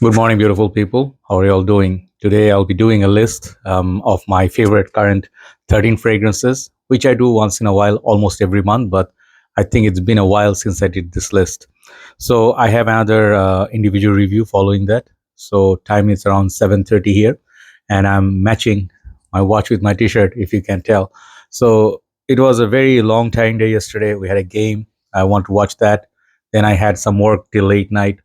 Good morning, beautiful people. How are you all doing? Today, I'll be doing a list of my favorite current 13 fragrances, which I do once in a while, almost every month, but I think it's been a while since I did this list. So I have another individual review following that. So time is around 7:30 here, and I'm matching my watch with my t-shirt, if you can tell. So it was a very long time day yesterday. We had a game. I want to watch that. Then I had some work till late night,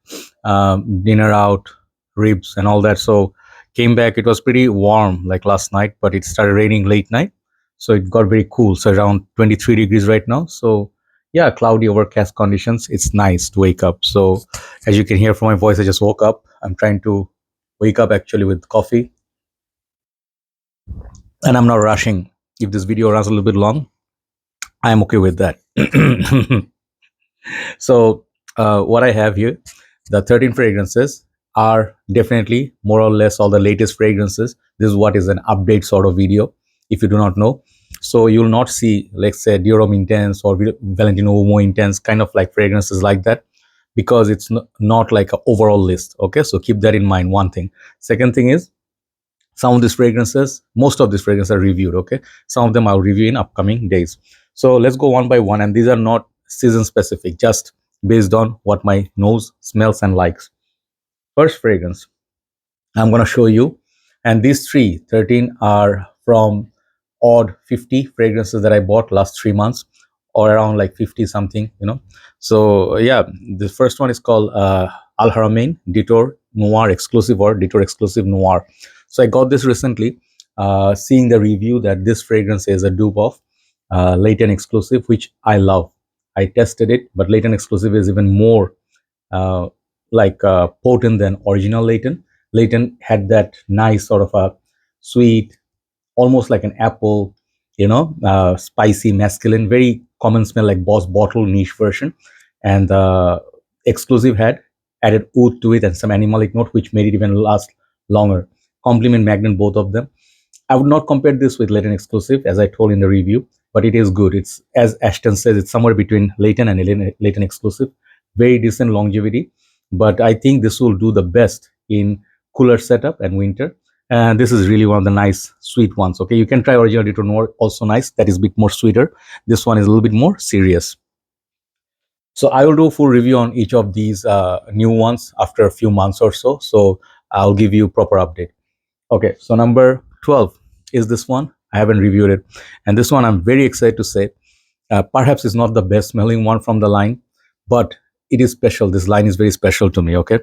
dinner out, ribs and all that. So came back. It was pretty warm like last night, but it started raining late night, so it got very cool. So around 23 degrees right now. So yeah, cloudy overcast conditions. It's nice to wake up. So as you can hear from my voice, I just woke up. I'm trying to wake up actually with coffee, and I'm not rushing. If this video runs a little bit long, I'm okay with that. So what I have here, the 13 fragrances are definitely more or less all the latest fragrances. This is what is an update sort of video, if you do not know. So you'll not see, let's say, Dior Intense or Valentino Uomo Intense, kind of like fragrances like that, because it's not like an overall list. Okay, so keep that in mind. One thing. Second thing is, some of these fragrances, most of these fragrances are reviewed. Okay, some of them I'll review in upcoming days. So let's go one by one, and these are not season specific, just based on what my nose smells and likes. First fragrance I'm going to show you, and these 13 are from odd 50 fragrances that I bought last 3 months, or around like 50 something, So yeah, the first one is called Alharamain Detour Noir Exclusive, or Detour Exclusive Noir. So I got this recently, seeing the review that this fragrance is a dupe of Latent Exclusive, which I love. I tested it, but Latent Exclusive is even more uh, potent than original Latent. Latent had that nice sort of a sweet, almost like an apple, spicy, masculine, very common smell like Boss Bottle niche version. And Exclusive had added oud to it and some animalic note, which made it even last longer. Compliment magnet, both of them. I would not compare this with Latent Exclusive, as I told in the review, but it is good. It's, as Ashton says, it's somewhere between Latent and Latent Exclusive. Very decent longevity, but I think this will do the best in cooler setup and winter. And this is really one of the nice sweet ones. Okay, you can try original Detour Noir, also nice. That is a bit more sweeter. This one is a little bit more serious. So I will do a full review on each of these new ones after a few months or so. So I'll give you proper update. Okay, so number 12 is this one. I haven't reviewed it, and this one I'm very excited to say. Perhaps it's not the best smelling one from the line, but it is special. This line is very special to me. Okay,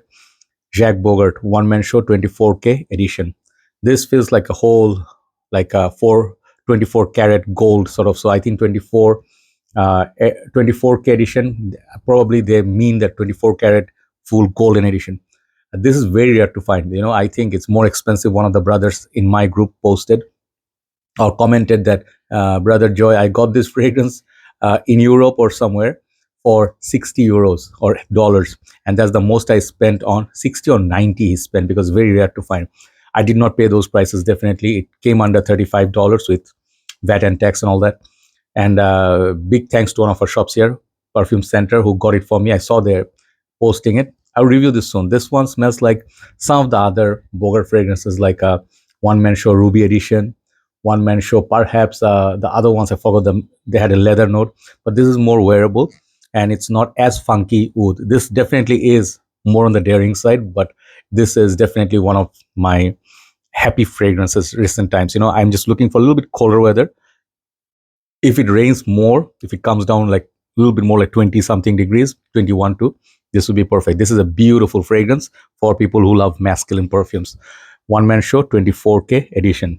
Jack Bogart One Man Show 24K edition. This feels like a whole, like a 24 karat gold sort of. So I think 24K edition, probably they mean that 24 karat full golden edition. This is very rare to find. I think it's more expensive. One of the brothers in my group posted or commented that, Brother Joy, I got this fragrance in Europe or somewhere for 60 euros or dollars, and that's the most I spent on 60 or 90 he spent, because it's very rare to find. I did not pay those prices. Definitely it came under $35 with VAT and tax and all that. And big thanks to one of our shops here, Perfume Center, who got it for me. I saw they're posting it. I'll review this soon. This one smells like some of the other Bogart fragrances, like a One Man Show Ruby edition, One Man Show, perhaps the other ones I forgot them. They had a leather note, but this is more wearable, and it's not as funky oud. This definitely is more on the daring side, but this is definitely one of my happy fragrances recent times. I'm just looking for a little bit colder weather. If it rains more, if it comes down like a little bit more, like 20 something degrees, 21 to, this would be perfect. This is a beautiful fragrance for people who love masculine perfumes. One Man Show 24K edition.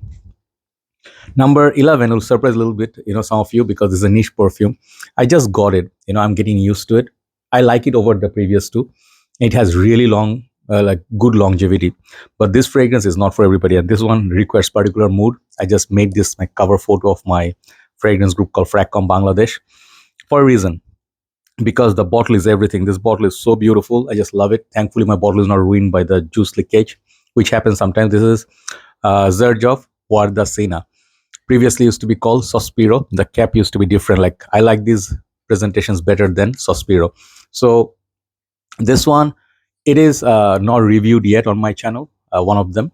Number 11 will surprise a little bit, some of you, because it's a niche perfume. I just got it. I'm getting used to it. I like it over the previous two. It has really long, like good longevity. But this fragrance is not for everybody, and this one requires particular mood. I just made this my cover photo of my fragrance group called Fragcomm Bangladesh for a reason, because the bottle is everything. This bottle is so beautiful. I just love it. Thankfully, my bottle is not ruined by the juice leakage, which happens sometimes. This is Xerjoff Wardasina. Previously used to be called Sospiro. The cap used to be different. Like, I like these presentations better than Sospiro. So this one It is not reviewed yet on my channel, one of them.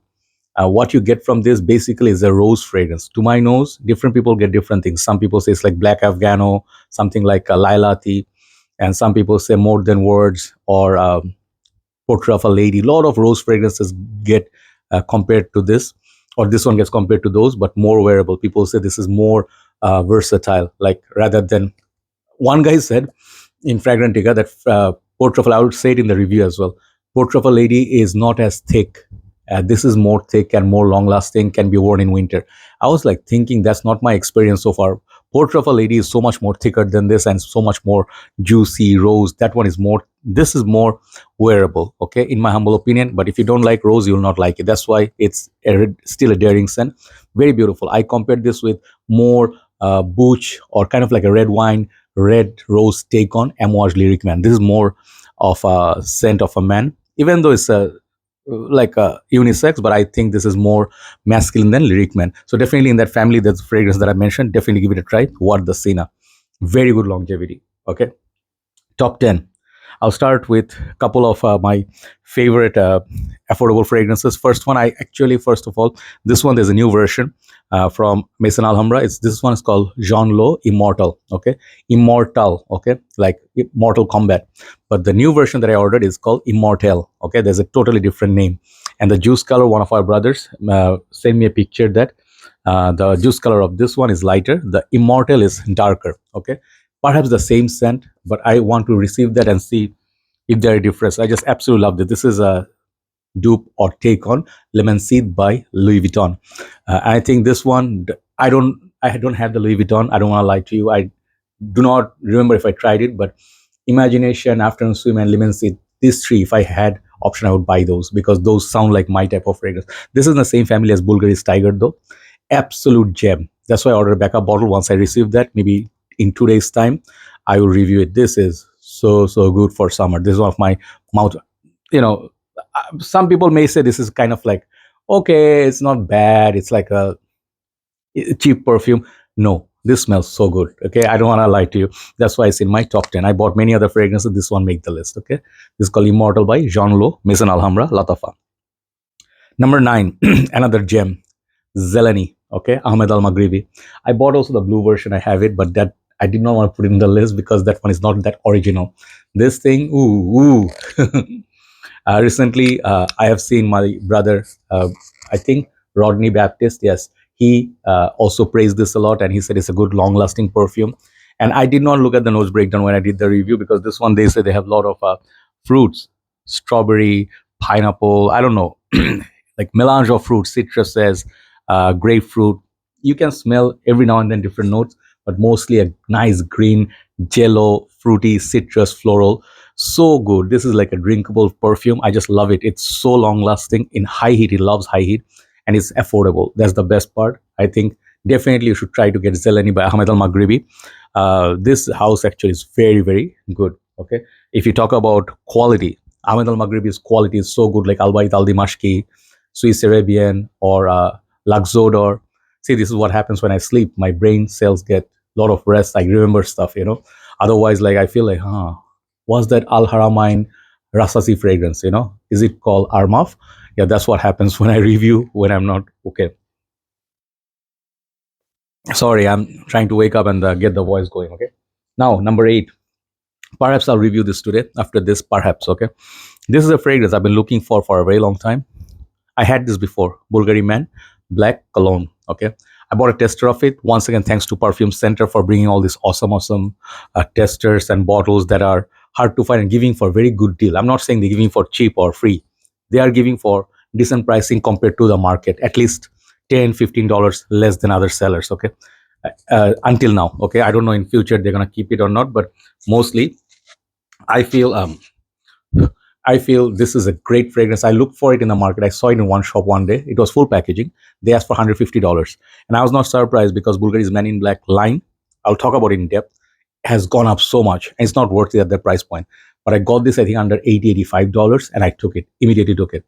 What you get from this basically is a rose fragrance. To my nose, different people get different things. Some people say it's like black Afghano, something like Lailati, and some people say more than words or portrait of a lady. A lot of rose fragrances get compared to this, or this one gets compared to those, but more wearable. People say this is more versatile, like rather than one guy said in Fragrantica that portrait of, I would say it in the review as well, portrait of a lady is not as thick. This is more thick and more long lasting, can be worn in winter. I was like thinking that's not my experience so far. Portrait of a lady is so much more thicker than this and so much more juicy rose. That one is more, this is more wearable, okay, in my humble opinion. But if you don't like rose, you'll not like it. That's why it's still a daring scent. Very beautiful. I compared this with more butch or kind of like a red wine, red rose take on Amouage Lyric Man. This is more of a scent of a man, even though it's a like a unisex, but I think this is more masculine than Lyric Man. So definitely in that family, that's fragrance that I mentioned. Definitely give it a try. Wardasina, very good longevity. Okay, top 10. I'll start with a couple of my favorite affordable fragrances. First one, I actually, first of all, this one, there's a new version from Maison Alhambra. This one is called Jean Lowe Immortal. Okay, Immortal. Okay, like Mortal Kombat. But the new version that I ordered is called Immortal. Okay, there's a totally different name. And the juice color, one of our brothers sent me a picture that the juice color of this one is lighter. The Immortal is darker. Okay, perhaps the same scent, but I want to receive that and see if there are differences. I just absolutely love it. This is a dupe or take on Lemon Seed by Louis Vuitton. I think this one, I don't have the Louis Vuitton. I don't want to lie to you. I do not remember if I tried it, but Imagination, Afternoon Swim, and Lemon Seed, these three, if I had option, I would buy those because those sound like my type of fragrance. This is in the same family as Bvlgari's Tiger though. Absolute gem. That's why I ordered a backup bottle. Once I received that, maybe in 2 days time, I will review it. This is so good for summer. This is one of my mouth, you know, some people may say this is kind of like, okay, it's not bad, it's like a cheap perfume. No, this smells so good. Okay, I don't want to lie to you. That's why it's in my top 10. I bought many other fragrances. This one make the list. Okay, this is called Immortal by Jean Lowe, Maison Alhambra, Lattafa. Number 9, another gem, Zeleny. Okay, Ahmed Al Maghribi. I bought also the blue version. I have it, but that I did not want to put it in the list because that one is not that original. This thing, ooh. Recently, I have seen my brother, I think Rodney Baptist, yes, he also praised this a lot and he said it's a good long lasting perfume. And I did not look at the nose breakdown when I did the review because this one, they say they have a lot of fruits, strawberry, pineapple, I don't know, like melange of fruits, citruses, grapefruit. You can smell every now and then different notes, but mostly a nice green, jello, fruity, citrus, floral. So good. This is like a drinkable perfume. I just love it. It's so long lasting. In high heat, it loves high heat, and it's affordable. That's the best part. I think definitely you should try to get Zeleny by Ahmed Al Maghribi. This house actually is very good. Okay, if you talk about quality, Ahmed Al Maghribi's quality is so good, like Albayt Al Dimashki, Swiss Arabian, or Luxodor. See, this is what happens when I sleep. My brain cells get a lot of rest. I remember stuff. Otherwise, like I feel like, was that Alharamain Rasasi fragrance, Is it called Armaf? Yeah, that's what happens when I review when I'm not okay. Sorry, I'm trying to wake up and get the voice going, okay? Now, number 8. Perhaps I'll review this today. After this, perhaps, okay? This is a fragrance I've been looking for a very long time. I had this before, Bvlgari Man Black Cologne, okay? I bought a tester of it. Once again, thanks to Perfume Center for bringing all these awesome testers and bottles that are hard to find and giving for very good deal. I'm not saying they're giving for cheap or free. They are giving for decent pricing compared to the market, at least $10-15 less than other sellers, okay? Until now, okay? I don't know in future they're gonna keep it or not, but mostly I feel this is a great fragrance. I looked for it in the market. I saw it in one shop one day. It was full packaging. They asked for $150. And I was not surprised because Bvlgari's Man in Black line, I'll talk about it in depth, has gone up so much. And it's not worth it at that price point. But I got this, I think, under $80-85, and I took it, immediately took it.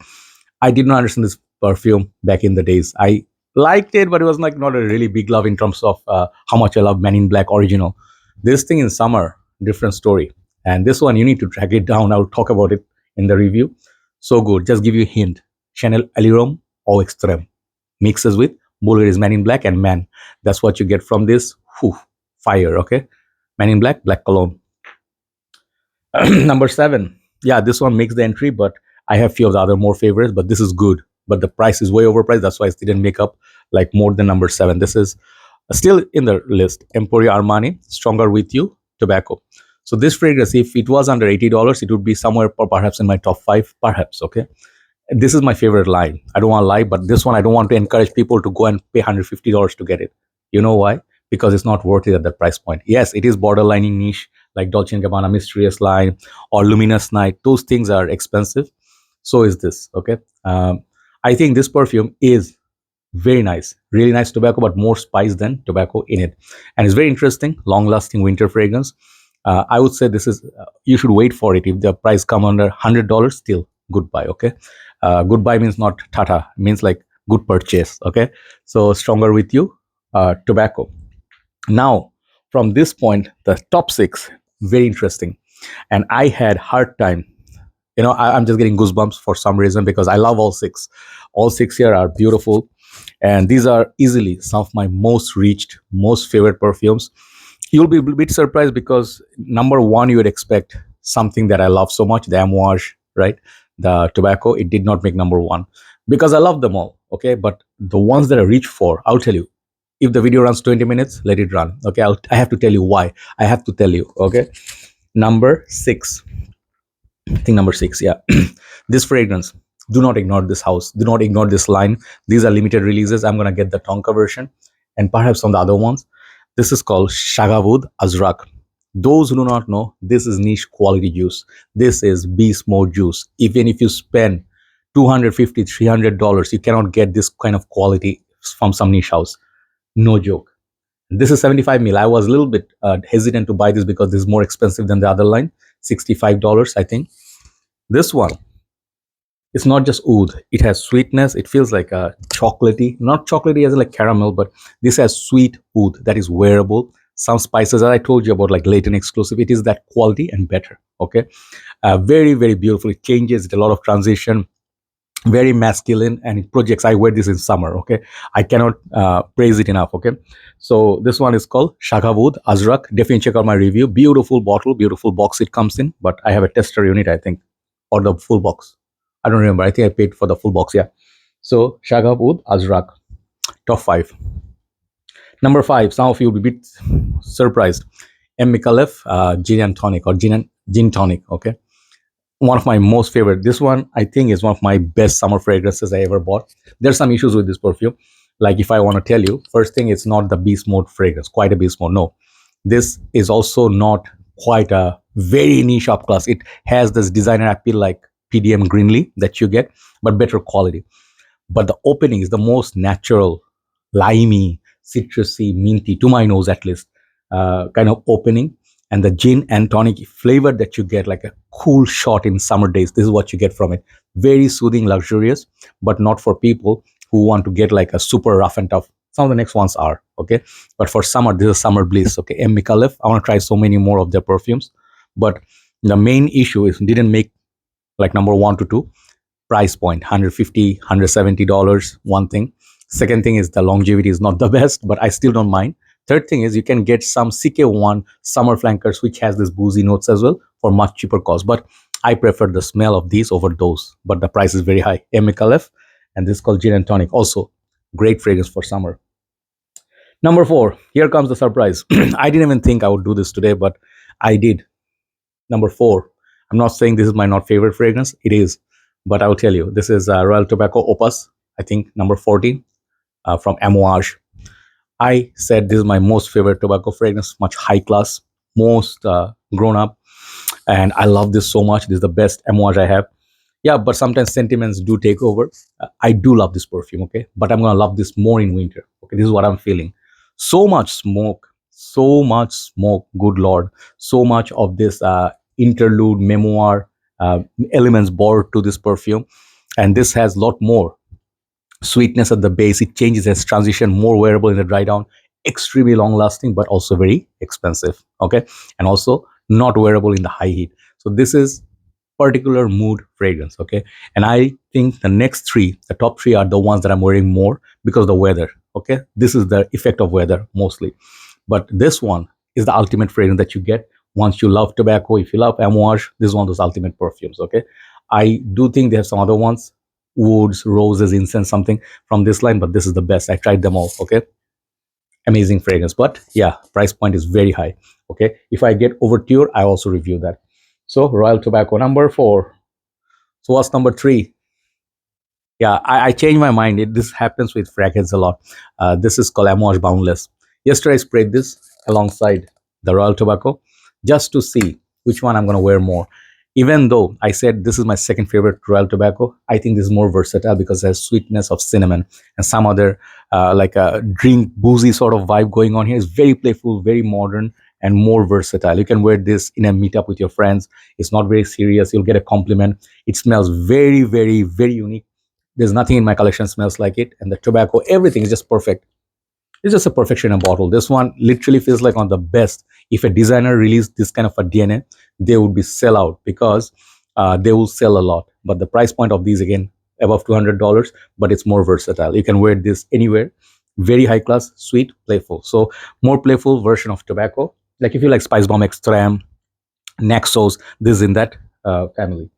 I did not understand this perfume back in the days. I liked it, but it was like not a really big love in terms of how much I love Man in Black original. This thing in summer, different story. And this one, you need to track it down. I'll talk about it in the review. So good. Just give you a hint. Chanel Alirum Au Extreme mixes with Bvlgari's Man in Black and Man. That's what you get from this. Whew, fire, okay? Man in Black, Black Cologne. Number 7. Yeah, this one makes the entry, but I have few of the other more favorites, but this is good. But the price is way overpriced. That's why it didn't make up like more than number 7. This is still in the list. Emporio Armani, Stronger With You, Tobacco. So this fragrance, if it was under $80, it would be somewhere perhaps in my top 5, perhaps, okay? This is my favorite line. I don't want to lie, but this one I don't want to encourage people to go and pay $150 to get it. You know why? Because it's not worth it at that price point. Yes, it is borderlining niche, like Dolce & Gabbana Mysterious line or Luminous Night. Those things are expensive. So is this, okay? I think this perfume is very nice, really nice tobacco, but more spice than tobacco in it. And it's very interesting, long-lasting winter fragrance. I would say this is, you should wait for it. If the price come under $100, still goodbye, okay? Goodbye means not tata, means like good purchase, okay? So Stronger With You, tobacco. Now, from this point, the top 6, very interesting. And I had hard time. You know, I'm just getting goosebumps for some reason because I love all 6. All 6 here are beautiful. And these are easily some of my most reached, most favorite perfumes. You'll be a bit surprised because number 1, you would expect something that I love so much, the Amouage, right? The tobacco. It did not make number 1 because I love them all, okay? But the ones that I reach for, I'll tell you. If the video runs 20 minutes, let it run, okay? I have to tell you why. I have to tell you, okay? Number 6. I think number 6, yeah. This fragrance. Do not ignore this house. Do not ignore this line. These are limited releases. I'm going to get the Tonka version and perhaps on the other ones. This is called Shaghaf Azraq. Those who do not know, this is niche quality juice. This is beast mode juice. Even if you spend $250, $300, you cannot get this kind of quality from some niche house. No joke. This is 75 ml. I was a little bit hesitant to buy this because this is more expensive than the other line. $65, I think. This one, it's not just oud. It has sweetness. It feels like a chocolatey, not chocolatey as like caramel, but this has sweet oud that is wearable. Some spices that I told you about, like Latent Exclusive, it is that quality and better. Okay, very, very beautiful. It changes. It's a lot of transition. Very masculine, and it projects. I wear this in summer, okay? I cannot praise it enough, okay? So this one is called Shaghaf Azraq. Definitely check out my review. Beautiful bottle, beautiful box it comes in, but I have a tester unit, I think, or the full box. I don't remember. I think I paid for the full box, yeah. So Shaghaf Azraq, top 5. Number 5, some of you will be a bit surprised. Micallef GNTONIC or Gin Tonic, okay? One of my most favorite. This one, I think, is one of my best summer fragrances I ever bought. There's some issues with this perfume. Like if I want to tell you, first thing, it's not the beast mode fragrance, quite a beast mode. No, this is also not quite a very niche upclass. It has this designer appeal like PDM Greenlee that you get, but better quality. But the opening is the most natural, limey, citrusy, minty, to my nose at least, kind of opening. And the gin and tonic flavor that you get, like a cool shot in summer days. This is what you get from it. Very soothing, luxurious, but not for people who want to get like a super rough and tough. Some of the next ones are, okay? But for summer, this is summer bliss, okay? Micallef, I want to try so many more of their perfumes. But the main issue is didn't make like number 1 to 2. Price point, $150, $170, one thing. Second thing is the longevity is not the best, but I still don't mind. Third thing is you can get some CK1 summer flankers, which has this boozy notes as well for much cheaper cost. But I prefer the smell of these over those. But the price is very high. Micallef, and this is called Gin and Tonic. Also, great fragrance for summer. Number 4, here comes the surprise. I didn't even think I would do this today, but I did. Number 4. I'm not saying this is my not favorite fragrance. It is. But I will tell you, this is Royal Tobacco Opus, I think number 14 from Amouage. I said this is my most favorite tobacco fragrance, much high class, most grown up. And I love this so much. This is the best Amouage I have. Yeah, but sometimes sentiments do take over. I do love this perfume, okay? But I'm going to love this more in winter. Okay, this is what I'm feeling. So much smoke, good Lord. So much of this interlude, memoir elements brought to this perfume. And this has a lot more sweetness at the base. It changes as transition, more wearable in the dry down, extremely long lasting, but also very expensive, okay? And also not wearable in the high heat. So this is particular mood fragrance. Okay, and I think the next three, the top three, are the ones that I'm wearing more because of the weather. Okay, this is the effect of weather mostly, but this one is the ultimate fragrance that you get once you love tobacco. If you love Amouage, this is one of those ultimate perfumes. Okay, I do think they have some other ones, woods, roses, incense, something from this line, but this is the best. I tried them all. Okay, amazing fragrance, but yeah, price point is very high. Okay, if I get over Detour, I also review that. So Royal Tobacco number 4. So what's number 3? Yeah, I changed my mind. This happens with fragrance a lot. This is called Amouage Boundless. Yesterday I sprayed this alongside the Royal Tobacco just to see which one I'm going to wear more. Even though I said this is my second favorite Royal Tobacco, I think this is more versatile because it has sweetness of cinnamon and some other like a drink boozy sort of vibe going on here. It's very playful, very modern, and more versatile. You can wear this in a meetup with your friends. It's not very serious. You'll get a compliment. It smells very, very, very unique. There's nothing in my collection smells like it, and the tobacco, everything is just perfect. It's just a perfection in a bottle. This one literally feels like one of the best. If a designer released this kind of a DNA, they would be sell out because they will sell a lot. But the price point of these, again, above $200, but it's more versatile. You can wear this anywhere. Very high class, sweet, playful. So more playful version of tobacco. Like if you like Spice Bomb Extreme, Naxos, this is in that family.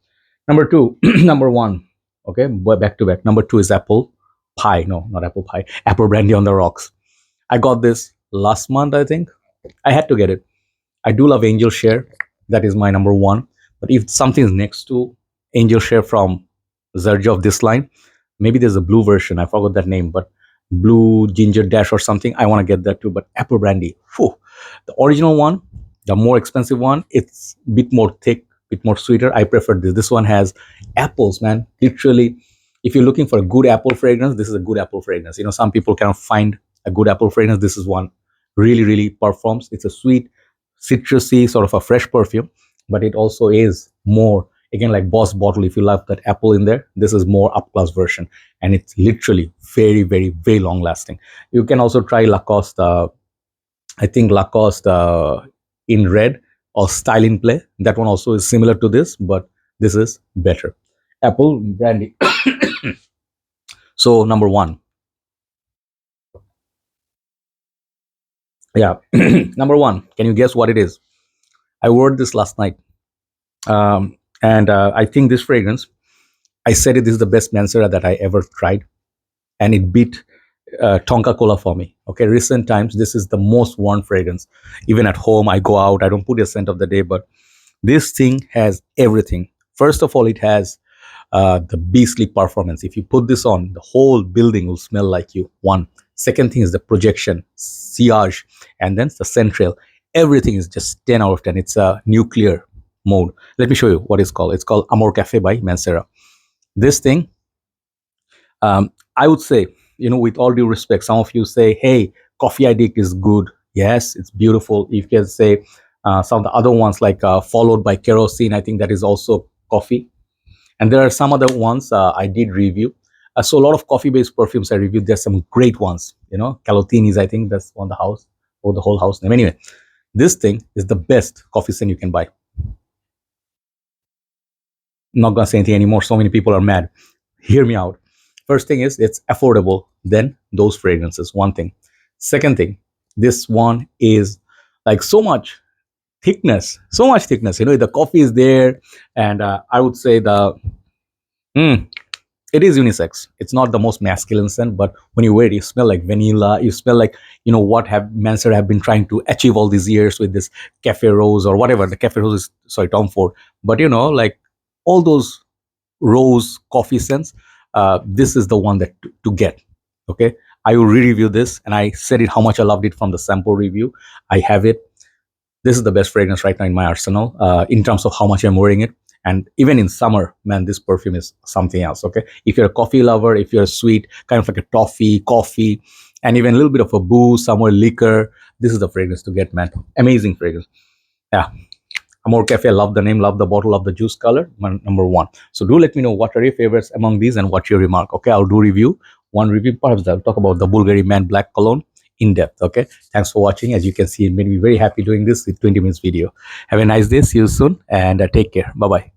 Number 2, number 1. Okay, back to back. Number 2 is apple pie. No, not apple pie. Apple brandy on the rocks. I got this last month, I think. I had to get it. I do love Angel Share. That is my number 1. But if something is next to Angel Share from Xerjoff, this line, maybe there's a blue version. I forgot that name, but blue ginger dash or something. I want to get that too. But apple brandy, whew. The original one, the more expensive one, it's a bit more thick, bit more sweeter. I prefer this. This one has apples, man. Literally, if you're looking for a good apple fragrance, this is a good apple fragrance. You know, some people cannot find a good apple fragrance. This is one really, really performs. It's a sweet, citrusy, sort of a fresh perfume, but it also is more, again, like Boss Bottle. If you love that apple in there, this is more up class version, and it's literally very, very, very long lasting. You can also try Lacoste. I think Lacoste in red or Style in Play. That one also is similar to this, but this is better. Apple brandy. So number 1. Yeah, number 1. Can you guess what it is? I wore this last night, and I think this fragrance. I said it, this is the best Mancera that I ever tried, and it beat Tonka Cola for me. Okay, recent times, this is the most worn fragrance. Even at home, I go out, I don't put a scent of the day, but this thing has everything. First of all, it has the beastly performance. If you put this on, the whole building will smell like you. One. Second thing is the projection, sillage, and then the central. Everything is just 10 out of 10. It's a nuclear mode. Let me show you what it's called. It's called Amore Caffe by Mancera. This thing, I would say, you know, with all due respect, some of you say, hey, Coffee Addict is good. Yes, it's beautiful. You can say some of the other ones like Followed by Kerosene, I think that is also coffee. And there are some other ones I did review. So a lot of coffee-based perfumes I reviewed. There's some great ones, you know, Calotini's, I think that's on the house, or the whole house name. Anyway, this thing is the best coffee scent you can buy. Not gonna say anything anymore. So many people are mad. Hear me out. First thing is it's affordable. Then those fragrances. One thing. Second thing, this one is like so much thickness. So much thickness. You know, the coffee is there, and I would say the it is unisex. It's not the most masculine scent, but when you wear it, you smell like vanilla. You smell like, you know, what have Mancera have been trying to achieve all these years with this Cafe Rose or whatever. The Cafe Rose is, sorry, Tom Ford. But, you know, like all those rose coffee scents, this is the one that to get. Okay. I will re-review this, and I said it how much I loved it from the sample review. I have it. This is the best fragrance right now in my arsenal in terms of how much I'm wearing it. And even in summer, man, this perfume is something else. Okay, if you're a coffee lover, if you're a sweet, kind of like a toffee, coffee, and even a little bit of a booze, somewhere liquor, this is the fragrance to get, man. Amazing fragrance. Yeah, Amore Caffe. I love the name, love the bottle, love the juice color. Number 1. So do let me know what are your favorites among these and what's your remark. Okay, I'll do review. One review, perhaps I'll talk about the Bvlgari Man Black Cologne in depth. Okay, thanks for watching. As you can see, it made me very happy doing this with 20 minutes video. Have a nice day. See you soon, and take care. Bye bye.